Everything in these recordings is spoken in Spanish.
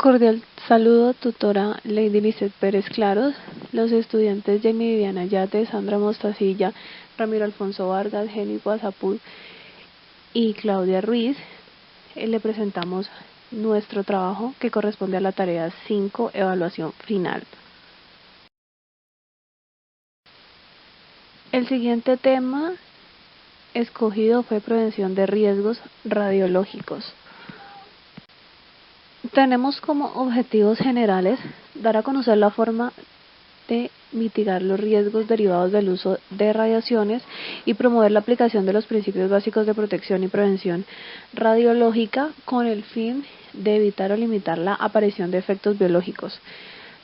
Cordial saludo, tutora Lady Lizeth Pérez Claros, los estudiantes Jamie Viviana Yate, Sandra Mostacilla, Ramiro Alfonso Vargas, Jenny Guazapul y Claudia Ruiz. Le presentamos nuestro trabajo que corresponde a la tarea 5, evaluación final. El siguiente tema escogido fue prevención de riesgos radiológicos. Tenemos como objetivos generales dar a conocer la forma de mitigar los riesgos derivados del uso de radiaciones y promover la aplicación de los principios básicos de protección y prevención radiológica con el fin de evitar o limitar la aparición de efectos biológicos.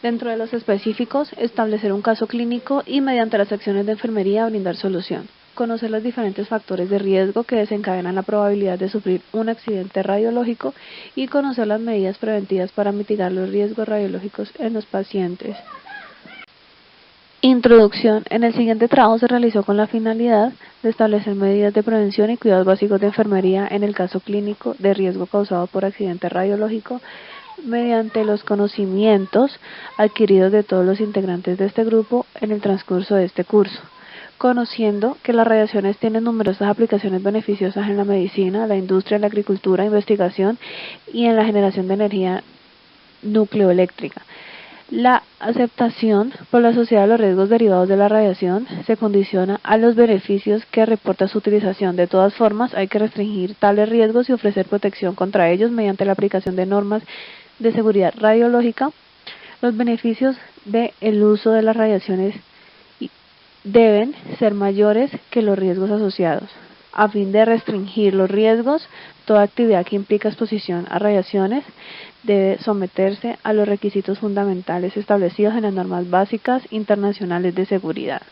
Dentro de los específicos, establecer un caso clínico y mediante las acciones de enfermería brindar solución. Conocer los diferentes factores de riesgo que desencadenan la probabilidad de sufrir un accidente radiológico y conocer las medidas preventivas para mitigar los riesgos radiológicos en los pacientes. Introducción. En el siguiente trabajo se realizó con la finalidad de establecer medidas de prevención y cuidados básicos de enfermería en el caso clínico de riesgo causado por accidente radiológico mediante los conocimientos adquiridos de todos los integrantes de este grupo en el transcurso de este curso. Conociendo que las radiaciones tienen numerosas aplicaciones beneficiosas en la medicina, la industria, la agricultura, investigación y en la generación de energía nucleoeléctrica. La aceptación por la sociedad de los riesgos derivados de la radiación se condiciona a los beneficios que reporta su utilización. De todas formas, hay que restringir tales riesgos y ofrecer protección contra ellos mediante la aplicación de normas de seguridad radiológica. Los beneficios del uso de las radiaciones deben ser mayores que los riesgos asociados. A fin de restringir los riesgos, toda actividad que implica exposición a radiaciones debe someterse a los requisitos fundamentales establecidos en las normas básicas internacionales de seguridad.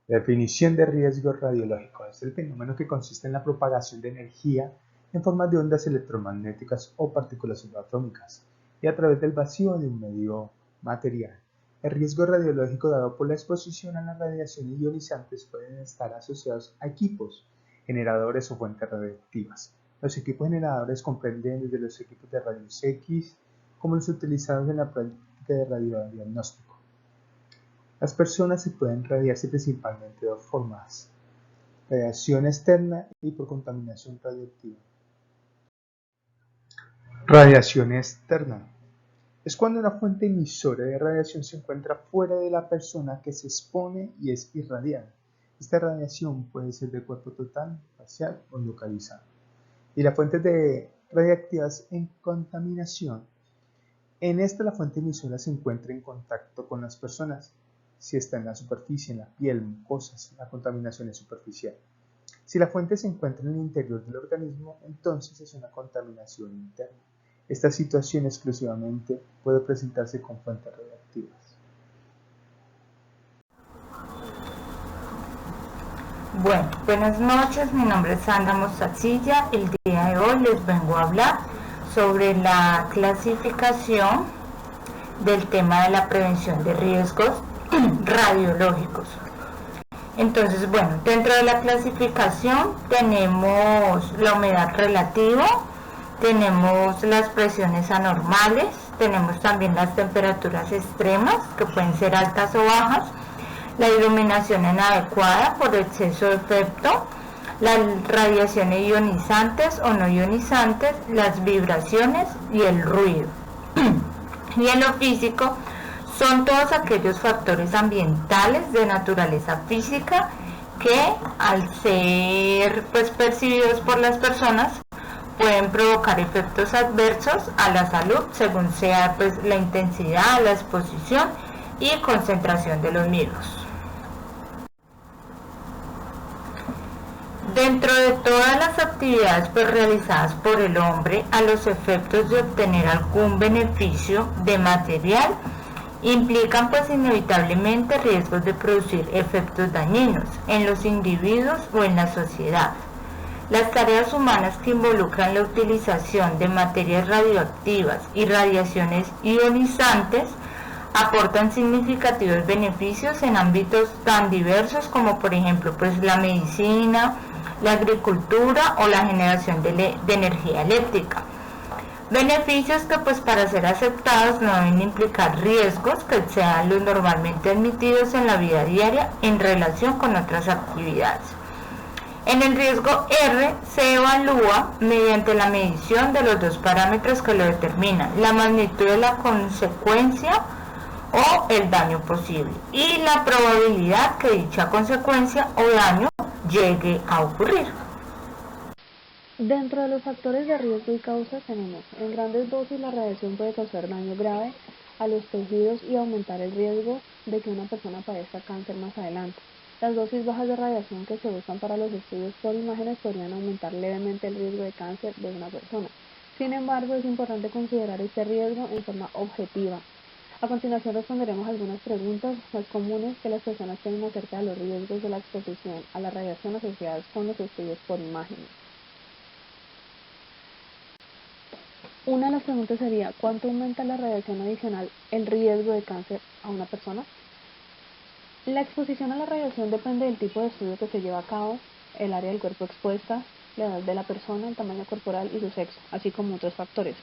Definición de riesgo radiológico. Es el fenómeno que consiste en la propagación de energía en forma de ondas electromagnéticas o partículas subatómicas y a través del vacío de un medio material. El riesgo radiológico dado por la exposición a las radiaciones ionizantes pueden estar asociados a equipos, generadores o fuentes radioactivas. Los equipos generadores comprenden desde los equipos de rayos X como los utilizados en la práctica de radiodiagnóstico. Las personas se pueden radiarse principalmente de dos formas: radiación externa y por contaminación radioactiva. Radiación externa es cuando una fuente emisora de radiación se encuentra fuera de la persona que se expone y es irradiada. Esta radiación puede ser de cuerpo total, parcial o localizado. Y la fuente de radiactivas en contaminación. En esta la fuente emisora se encuentra en contacto con las personas. Si está en la superficie, en la piel, mucosas, la contaminación es superficial. Si la fuente se encuentra en el interior del organismo, entonces es una contaminación interna. Esta situación exclusivamente puede presentarse con fuentes radioactivas. Bueno, buenas noches, mi nombre es Sandra Mostacilla. El día de hoy les vengo a hablar sobre la clasificación del tema de la prevención de riesgos radiológicos. Entonces, bueno, dentro de la clasificación tenemos la humedad relativa, tenemos las presiones anormales, tenemos también las temperaturas extremas, que pueden ser altas o bajas, la iluminación inadecuada por exceso de efecto, las radiaciones ionizantes o no ionizantes, las vibraciones y el ruido. Y en lo físico son todos aquellos factores ambientales de naturaleza física que al ser percibidos por las personas pueden provocar efectos adversos a la salud según sea la intensidad, la exposición y concentración de los mismos. Dentro de todas las actividades realizadas por el hombre a los efectos de obtener algún beneficio de material, implican inevitablemente riesgos de producir efectos dañinos en los individuos o en la sociedad. Las tareas humanas que involucran la utilización de materias radioactivas y radiaciones ionizantes aportan significativos beneficios en ámbitos tan diversos como por ejemplo la medicina, la agricultura o la generación de energía eléctrica. Beneficios que pues para ser aceptados no deben implicar riesgos que sean los normalmente admitidos en la vida diaria en relación con otras actividades. En el riesgo R se evalúa mediante la medición de los dos parámetros que lo determinan, la magnitud de la consecuencia o el daño posible y la probabilidad que dicha consecuencia o daño llegue a ocurrir. Dentro de los factores de riesgo y causas tenemos, en grandes dosis la radiación puede causar daño grave a los tejidos y aumentar el riesgo de que una persona padezca cáncer más adelante. Las dosis bajas de radiación que se usan para los estudios por imágenes podrían aumentar levemente el riesgo de cáncer de una persona. Sin embargo, es importante considerar este riesgo en forma objetiva. A continuación responderemos algunas preguntas más comunes que las personas tienen acerca de los riesgos de la exposición a la radiación asociadas con los estudios por imágenes. Una de las preguntas sería, ¿cuánto aumenta la radiación adicional el riesgo de cáncer a una persona? La exposición a la radiación depende del tipo de estudio que se lleva a cabo, el área del cuerpo expuesta, la edad de la persona, el tamaño corporal y su sexo, así como otros factores.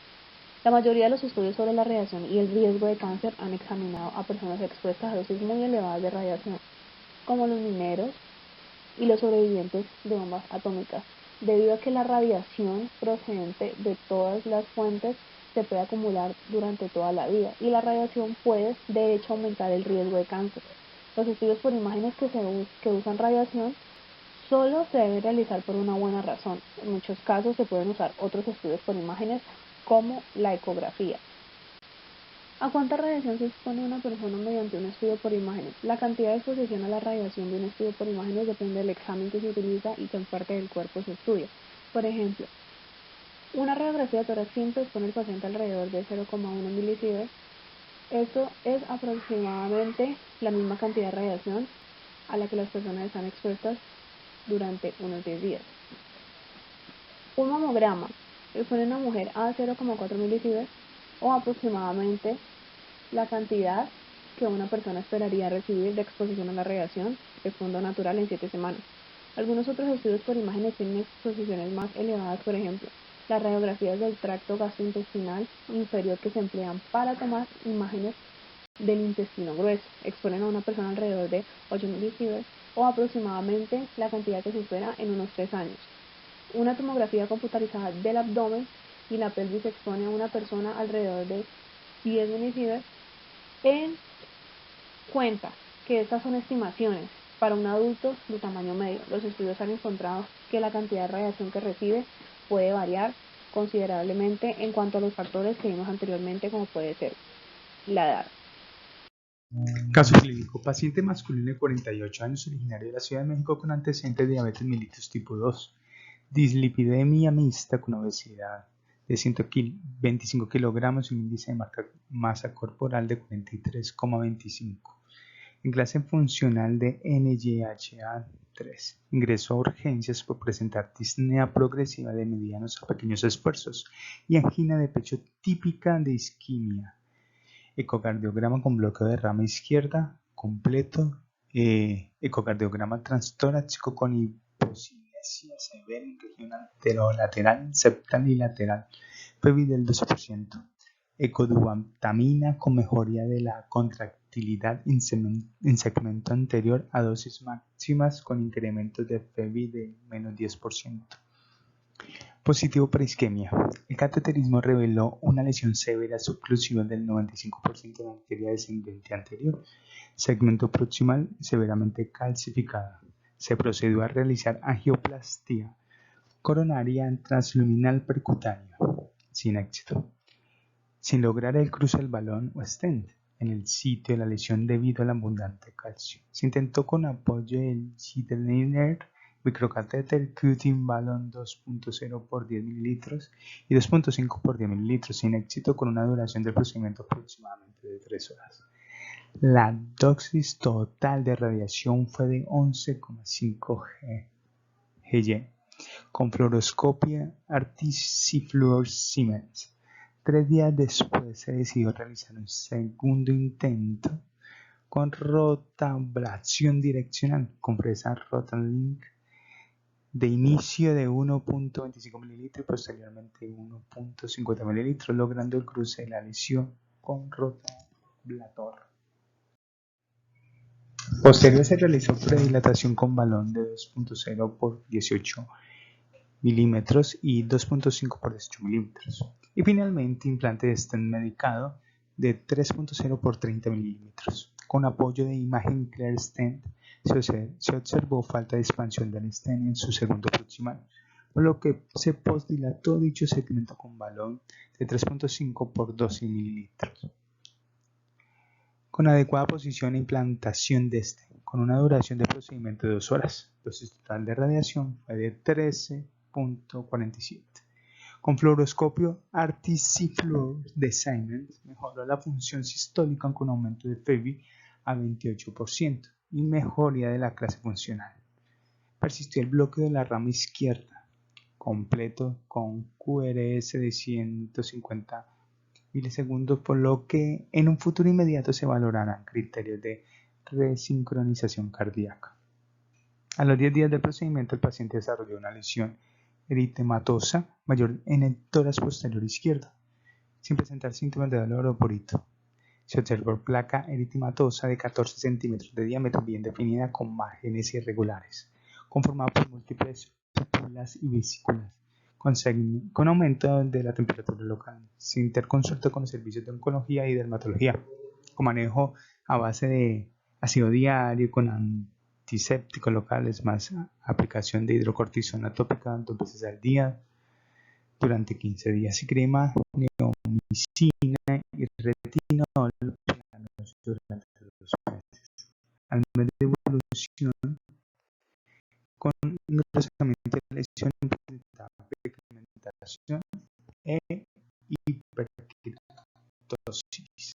La mayoría de los estudios sobre la radiación y el riesgo de cáncer han examinado a personas expuestas a dosis muy elevadas de radiación, como los mineros y los sobrevivientes de bombas atómicas, debido a que la radiación procedente de todas las fuentes se puede acumular durante toda la vida y la radiación puede, de hecho, aumentar el riesgo de cáncer. Los estudios por imágenes que usan radiación solo se deben realizar por una buena razón. En muchos casos se pueden usar otros estudios por imágenes como la ecografía. ¿A cuánta radiación se expone una persona mediante un estudio por imágenes? La cantidad de exposición a la radiación de un estudio por imágenes depende del examen que se utiliza y qué parte del cuerpo se estudia. Por ejemplo, una radiografía de tórax simple expone al paciente alrededor de 0,1 milisieverts. Esto es aproximadamente la misma cantidad de radiación a la que las personas están expuestas durante unos 10 días. Un mamograma expone a una mujer a 0,4 milisieverts o aproximadamente la cantidad que una persona esperaría recibir de exposición a la radiación de fondo natural en 7 semanas. Algunos otros estudios por imágenes tienen exposiciones más elevadas, por ejemplo, las radiografías del tracto gastrointestinal inferior que se emplean para tomar imágenes del intestino grueso. Exponen a una persona alrededor de 8 milisieverts o aproximadamente la cantidad que se espera en unos 3 años. Una tomografía computarizada del abdomen y la pelvis expone a una persona alrededor de 10 milisieverts. En cuenta que estas son estimaciones para un adulto de tamaño medio. Los estudios han encontrado que la cantidad de radiación que recibe puede variar considerablemente en cuanto a los factores que vimos anteriormente, como puede ser la edad. Caso clínico: paciente masculino de 48 años, originario de la Ciudad de México, con antecedentes de diabetes mellitus tipo 2, dislipidemia mixta con obesidad de 125 kilogramos y un índice de masa corporal de 43,25. En clase funcional de NYHA3, ingresó a urgencias por presentar disnea progresiva de medianos a pequeños esfuerzos y angina de pecho típica de isquemia. Ecocardiograma con bloqueo de rama izquierda completo, ecocardiograma transtorácico con hipocinesia severa en región anterolateral, septal y lateral, PEVI del 12%, ecoduotamina con mejoría de la contractilidad en segmento anterior a dosis máximas con incrementos de PEVI de menos 10%. Positivo para isquemia. El cateterismo reveló una lesión severa subclusiva del 95% de la arteria descendente anterior, segmento proximal severamente calcificada. Se procedió a realizar angioplastia coronaria transluminal percutánea, sin éxito, sin lograr el cruce del balón o stent en el sitio de la lesión debido al abundante calcio. Se intentó con apoyo del Schindler microcatéter Cutting Balloon 2.0 por 10 ml y 2.5 por 10 ml, sin éxito, con una duración del procedimiento aproximadamente de 3 horas. La dosis total de radiación fue de 11,5 Gy, con fluoroscopia Artemisifluorescence. 3 días después se decidió realizar un segundo intento con rotablación direccional con fresa Rotalink de inicio de 1.25 mililitros y posteriormente 1.50 mililitros, logrando el cruce de la lesión con rotablator. Posterior se realizó predilatación con balón de 2.0 por 18 milímetros y 2.5 por 18 milímetros. Y finalmente implante de stent medicado de 3.0 por 30 milímetros. Con apoyo de imagen Clear Stent se observó falta de expansión del stent en su segundo proximal, por lo que se postdilató dicho segmento con balón de 3.5 por 12 mililitros. Con adecuada posición e implantación de este, con una duración de procedimiento de 2 horas. Dosis total de radiación fue de 13.47. Con fluoroscopio RTC-Fluor de Siemens mejoró la función sistólica con aumento de FeVI a 28% y mejoría de la clase funcional. Persistió el bloqueo de la rama izquierda, completo con QRS de 150 milisegundos, por lo que en un futuro inmediato se valorarán criterios de resincronización cardíaca. A los 10 días del procedimiento, el paciente desarrolló una lesión eritematosa mayor en el tórax posterior izquierdo, sin presentar síntomas de dolor o prurito. Se observó placa eritematosa de 14 centímetros de diámetro bien definida con márgenes irregulares, conformada por múltiples pupilas y vesículas, con aumento de la temperatura local. Se interconsultó con los servicios de oncología y dermatología, con manejo a base de ácido diario, con antisépticos locales, más aplicación de hidrocortisona tópica 2 veces al día durante 15 días y crema neomicina y retinol planos durante 2 meses. Al mes de evolución, con engrosamiento de lesión presentaba pigmentación e hiperkeratosis.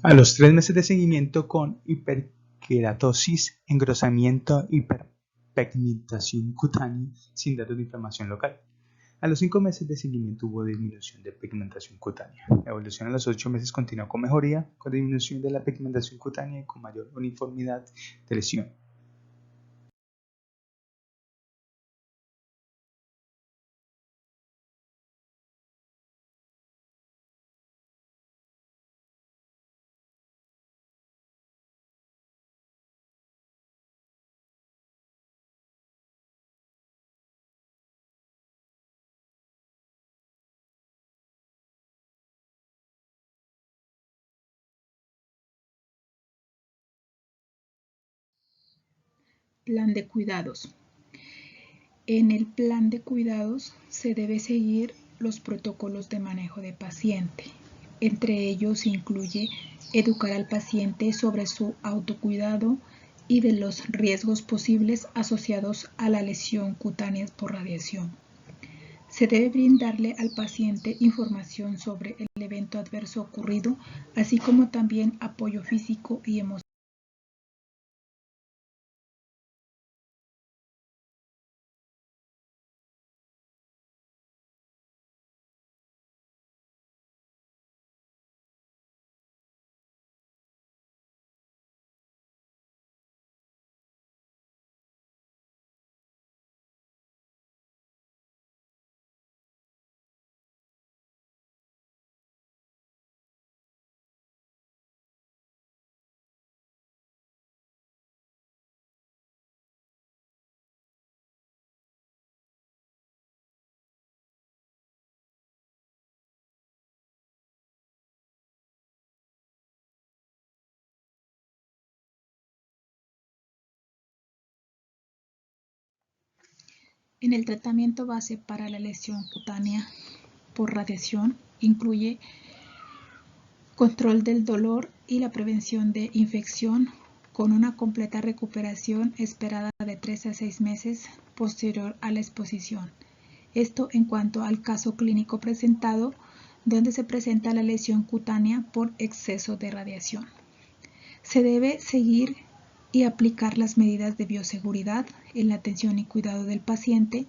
A los 3 meses de seguimiento con hiperkeratosis, engrosamiento, hiperpigmentación cutánea sin datos de inflamación local. A los 5 meses de seguimiento hubo disminución de pigmentación cutánea. La evolución a los 8 meses continuó con mejoría, con disminución de la pigmentación cutánea y con mayor uniformidad de lesión. Plan de cuidados. En el plan de cuidados se debe seguir los protocolos de manejo de paciente. Entre ellos incluye educar al paciente sobre su autocuidado y de los riesgos posibles asociados a la lesión cutánea por radiación. Se debe brindarle al paciente información sobre el evento adverso ocurrido, así como también apoyo físico y emocional. En el tratamiento base para la lesión cutánea por radiación incluye control del dolor y la prevención de infección con una completa recuperación esperada de 3 a 6 meses posterior a la exposición. Esto en cuanto al caso clínico presentado, donde se presenta la lesión cutánea por exceso de radiación. Se debe seguir y aplicar las medidas de bioseguridad en la atención y cuidado del paciente,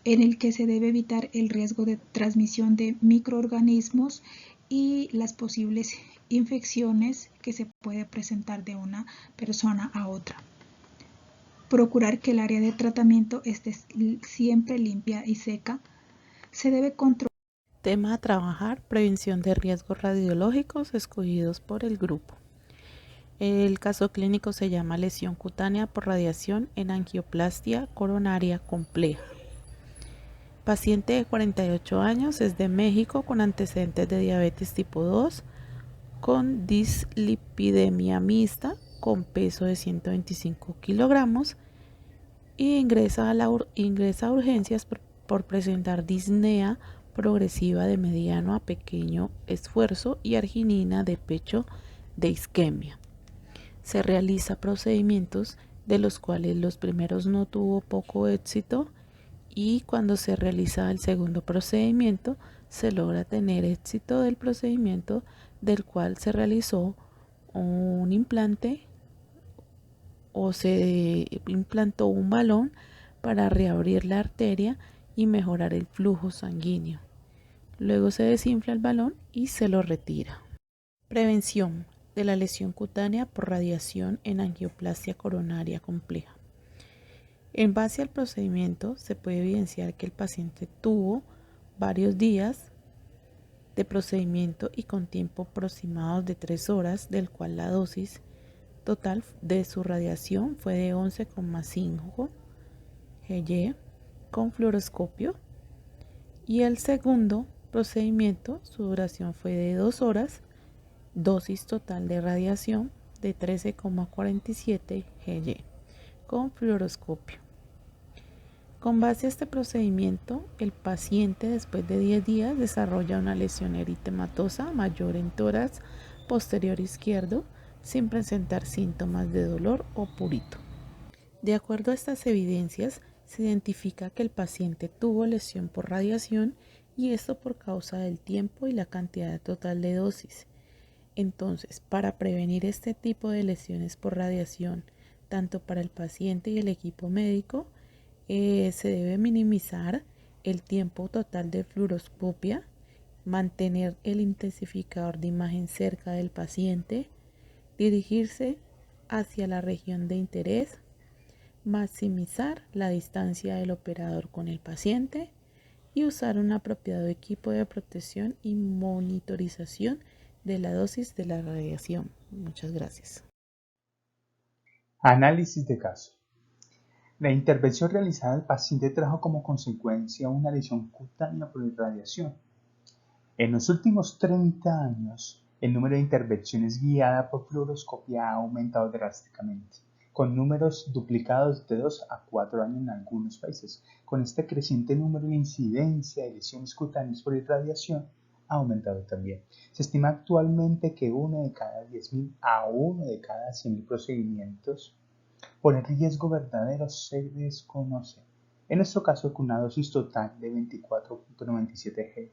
en el que se debe evitar el riesgo de transmisión de microorganismos y las posibles infecciones que se puede presentar de una persona a otra. Procurar que el área de tratamiento esté siempre limpia y seca. Se debe controlar. Tema a trabajar: prevención de riesgos radiológicos escogidos por el grupo. El caso clínico se llama lesión cutánea por radiación en angioplastia coronaria compleja. Paciente de 48 años, es de México, con antecedentes de diabetes tipo 2, con dislipidemia mixta, con peso de 125 kilogramos, y ingresa a urgencias por presentar disnea progresiva de mediano a pequeño esfuerzo y arginina de pecho de isquemia. Se realiza procedimientos de los cuales los primeros no tuvo poco éxito, y cuando se realiza el segundo procedimiento se logra tener éxito del procedimiento del cual se realizó un implante o se implantó un balón para reabrir la arteria y mejorar el flujo sanguíneo. Luego se desinfla el balón y se lo retira. Prevención de la lesión cutánea por radiación en angioplastia coronaria compleja. En base al procedimiento se puede evidenciar que el paciente tuvo varios días de procedimiento y con tiempo aproximado de 3 horas, del cual la dosis total de su radiación fue de 11,5 Gy con fluoroscopio, y el segundo procedimiento su duración fue de 2 horas, dosis total de radiación de 13,47 Gy con fluoroscopio. Con base a este procedimiento, el paciente después de 10 días desarrolla una lesión eritematosa mayor en tórax posterior izquierdo, sin presentar síntomas de dolor o prurito. De acuerdo a estas evidencias, se identifica que el paciente tuvo lesión por radiación, y esto por causa del tiempo y la cantidad total de dosis. Entonces, para prevenir este tipo de lesiones por radiación, tanto para el paciente y el equipo médico, se debe minimizar el tiempo total de fluoroscopia, mantener el intensificador de imagen cerca del paciente, dirigirse hacia la región de interés, maximizar la distancia del operador con el paciente y usar un apropiado equipo de protección y monitorización de la dosis de la radiación. Muchas gracias. Análisis de caso. La intervención realizada al paciente trajo como consecuencia una lesión cutánea por irradiación. En los últimos 30 años, el número de intervenciones guiadas por fluoroscopia ha aumentado drásticamente, con números duplicados de 2 a 4 años en algunos países. Con este creciente número, la incidencia de lesiones cutáneas por irradiación ha aumentado también. Se estima actualmente que 1 de cada 10.000 a 1 de cada 100.000 procedimientos por el riesgo verdadero se desconoce. En nuestro caso, con una dosis total de 24,97 G,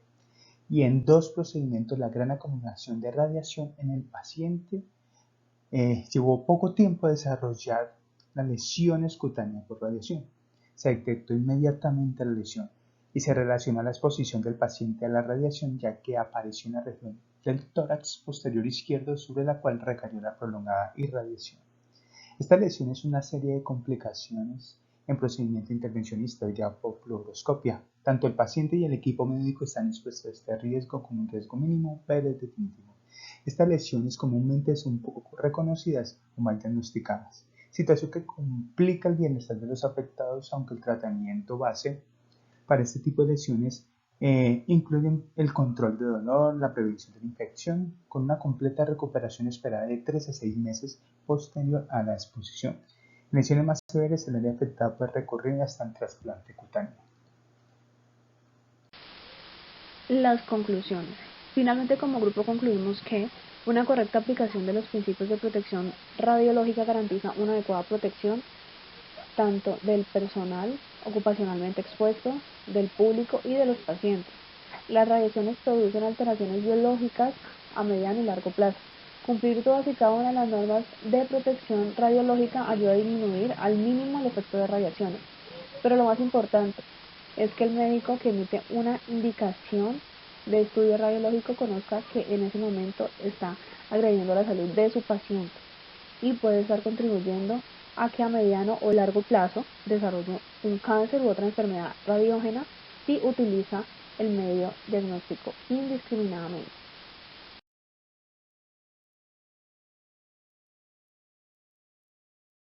y en 2 procedimientos la gran acumulación de radiación en el paciente llevó poco tiempo a desarrollar las lesiones cutáneas por radiación. Se detectó inmediatamente la lesión y se relacionó a la exposición del paciente a la radiación, ya que apareció en la región del tórax posterior izquierdo sobre la cual recayó la prolongada irradiación. Esta lesión es una serie de complicaciones en procedimiento intervencionista ya por fluoroscopia. Tanto el paciente y el equipo médico están expuestos a este riesgo como un riesgo mínimo, pero es definitivo. Estas lesiones comúnmente son poco reconocidas o mal diagnosticadas, situación que complica el bienestar de los afectados, aunque el tratamiento base para este tipo de lesiones incluyen el control de dolor, la prevención de la infección, con una completa recuperación esperada de 3 a 6 meses posterior a la exposición. En lesiones más severas, el área afectada puede recurrir hasta el trasplante cutáneo. Las conclusiones. Finalmente, como grupo concluimos que Una correcta aplicación de los principios de protección radiológica garantiza una adecuada protección tanto del personal ocupacionalmente expuesto, del público y de los pacientes. Las radiaciones producen alteraciones biológicas a mediano y largo plazo. Cumplir todas y cada una de las normas de protección radiológica ayuda a disminuir al mínimo el efecto de radiaciones. Pero lo más importante es que el médico que emite una indicación de estudio radiológico conozca que en ese momento está agrediendo la salud de su paciente y puede estar contribuyendo a que a mediano o largo plazo desarrolle un cáncer u otra enfermedad radiógena si utiliza el medio diagnóstico indiscriminadamente.